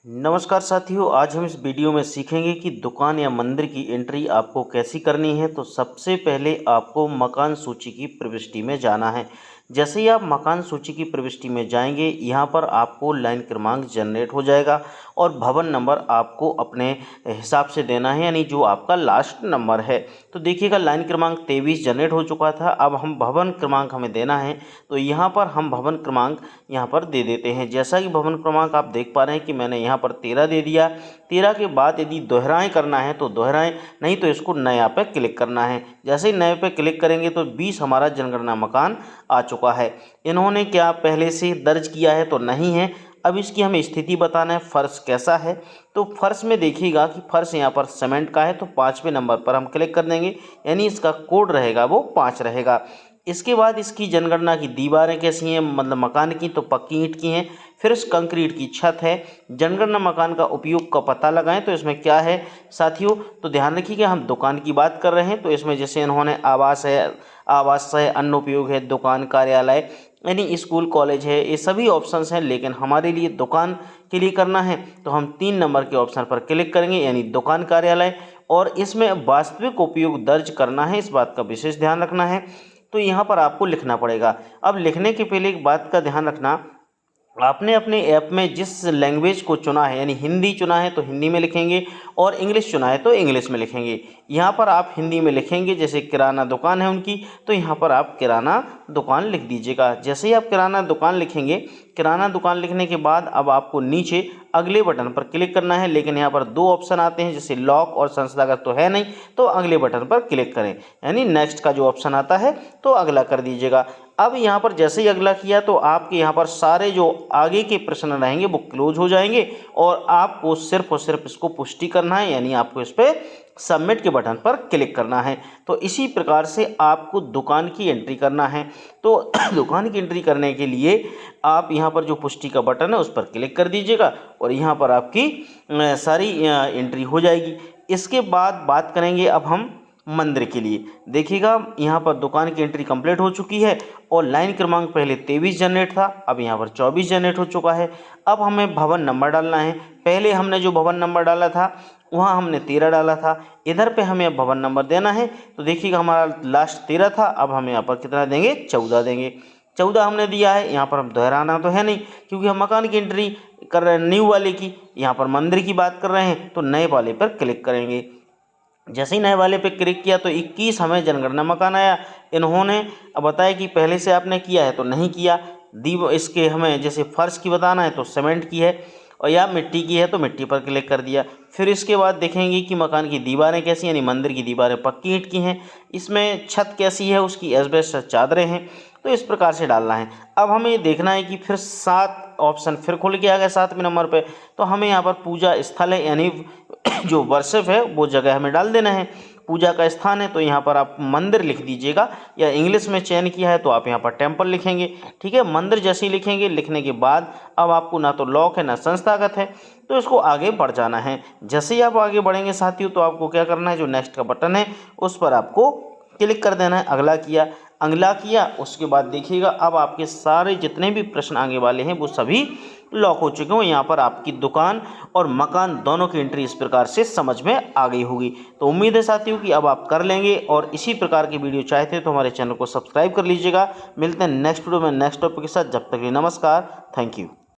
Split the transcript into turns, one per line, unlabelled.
नमस्कार साथियों, आज हम इस वीडियो में सीखेंगे कि दुकान या मंदिर की एंट्री आपको कैसी करनी है। तो सबसे पहले आपको मकान सूची की प्रविष्टि में जाना है। जैसे ही आप मकान सूची की प्रविष्टि में जाएंगे, यहाँ पर आपको लाइन क्रमांक जनरेट हो जाएगा और भवन नंबर आपको अपने हिसाब से देना है, यानी जो आपका लास्ट नंबर है। तो देखिएगा, लाइन क्रमांक 23 जनरेट हो चुका था। अब हम भवन क्रमांक हमें देना है, तो यहाँ पर हम भवन क्रमांक यहाँ पर दे देते हैं। जैसा कि भवन क्रमांक आप देख पा रहे हैं कि मैंने यहाँ पर 13 दे दिया। 13 के बाद यदि दोहराएं करना है तो दोहराएं, नहीं तो इसको नया पे क्लिक करना है। जैसे ही नए पे क्लिक करेंगे तो 20 हमारा जनगणना मकान आ चुका है। इन्होंने क्या पहले से दर्ज किया है तो नहीं है। अब इसकी हमें स्थिति बताना है, फर्श कैसा है। तो फर्श में देखिएगा कि फर्श यहाँ पर सीमेंट का है, तो 5वें नंबर पर हम क्लिक कर देंगे, यानी इसका कोड रहेगा वो 5 रहेगा। इसके बाद इसकी जनगणना की दीवारें कैसी हैं, मतलब मकान की तो पक्की ईंट की हैं। फिर इस कंक्रीट की छत है। जनगणना मकान का उपयोग का पता लगाएं, तो इसमें क्या है साथियों, तो ध्यान रखिए कि हम दुकान की बात कर रहे हैं। तो इसमें जैसे इन्होंने आवास है, अन्न उपयोग है, दुकान, कार्यालय यानी स्कूल, कॉलेज है, ये सभी ऑप्शंस हैं। लेकिन हमारे लिए दुकान के लिए करना है तो हम 3 नंबर के ऑप्शन पर क्लिक करेंगे, यानी दुकान, कार्यालय। और इसमें वास्तविक उपयोग दर्ज करना है, इस बात का विशेष ध्यान रखना है। तो यहाँ पर आपको लिखना पड़ेगा। अब लिखने के पहले एक बात का ध्यान रखना, आपने अपने ऐप में जिस लैंग्वेज को चुना है, यानी हिंदी चुना है तो हिंदी में लिखेंगे, और इंग्लिश चुना है तो इंग्लिश में लिखेंगे। यहाँ पर आप हिंदी में लिखेंगे, जैसे किराना दुकान है उनकी, तो यहाँ पर आप किराना दुकान लिख दीजिएगा। जैसे ही आप किराना दुकान लिखेंगे, किराना दुकान लिखने के बाद अब आपको नीचे अगले बटन पर क्लिक करना है। लेकिन यहाँ पर 2 ऑप्शन आते हैं, जैसे लॉक और संस्थागत तो है नहीं, तो अगले बटन पर क्लिक करें, यानी नेक्स्ट का जो ऑप्शन आता है तो अगला कर दीजिएगा। अब यहाँ पर जैसे ही अगला किया तो आपके यहाँ पर सारे जो आगे के प्रश्न रहेंगे वो क्लोज हो जाएंगे, और आपको सिर्फ और सिर्फ इसको पुष्टि करना है, यानी आपको इस पर सबमिट के बटन पर क्लिक करना है। तो इसी प्रकार से आपको दुकान की एंट्री करना है। तो दुकान की एंट्री करने के लिए आप यहाँ पर जो पुष्टि का बटन है उस पर क्लिक कर दीजिएगा, और यहाँ पर आपकी सारी एंट्री हो जाएगी। इसके बाद बात करेंगे अब हम मंदिर के लिए। देखिएगा, यहाँ पर दुकान की एंट्री कंप्लीट हो चुकी है, और लाइन क्रमांक पहले 23 जनरेट था, अब यहाँ पर 24 जनरेट हो चुका है। अब हमें भवन नंबर डालना है। पहले हमने जो भवन नंबर डाला था वहाँ हमने 13 डाला था, इधर पे हमें भवन नंबर देना है। तो देखिएगा, हमारा लास्ट 13 था, अब हम यहाँ पर कितना देंगे, 14 देंगे। 14 हमने दिया है। यहाँ पर हम दोहराना तो है नहीं, क्योंकि हम मकान की एंट्री कर रहे हैं न्यू वाले की। यहाँ पर मंदिर की बात कर रहे हैं तो नए वाले पर क्लिक करेंगे। जैसे ही नए वाले पे क्लिक किया तो 21 हमें जनगणना मकान आया। इन्होंने बताया कि पहले से आपने किया है तो नहीं किया। इसके हमें जैसे फर्श की बताना है तो सीमेंट की है, और या मिट्टी की है तो मिट्टी पर क्लिक कर दिया। फिर इसके बाद देखेंगे कि मकान की दीवारें कैसी, यानी मंदिर की दीवारें पक्की ईंट की हैं। इसमें छत कैसी है, उसकी एस्बेस्टस चादरें हैं। तो इस प्रकार से डालना है। अब हमें ये देखना है कि फिर 7 ऑप्शन फिर खुल के आ गया 7वें नंबर पे। तो हमें यहाँ पर पूजा स्थल है, यानी जो वर्शिप है वो जगह हमें डाल देना है, पूजा का स्थान है। तो यहाँ पर आप मंदिर लिख दीजिएगा, या इंग्लिश में चयन किया है तो आप यहाँ पर टेम्पल लिखेंगे। ठीक है, मंदिर जैसे ही लिखेंगे, लिखने के बाद अब आपको ना तो लॉक है ना संस्थागत है, तो इसको आगे बढ़ जाना है। जैसे ही आप आगे बढ़ेंगे साथियों, तो आपको क्या करना है, जो नेक्स्ट का बटन है उस पर आपको क्लिक कर देना है। अगला किया, उसके बाद देखिएगा अब आपके सारे जितने भी प्रश्न आगे वाले हैं वो सभी लॉक हो चुके हों। यहाँ पर आपकी दुकान और मकान दोनों की एंट्री इस प्रकार से समझ में आ गई होगी। तो उम्मीद है साथियों कि अब आप कर लेंगे, और इसी प्रकार की वीडियो चाहते हैं तो हमारे चैनल को सब्सक्राइब कर लीजिएगा। मिलते हैं नेक्स्ट वीडियो में नेक्स्ट टॉपिक के साथ। जब तक के लिए नमस्कार, थैंक यू।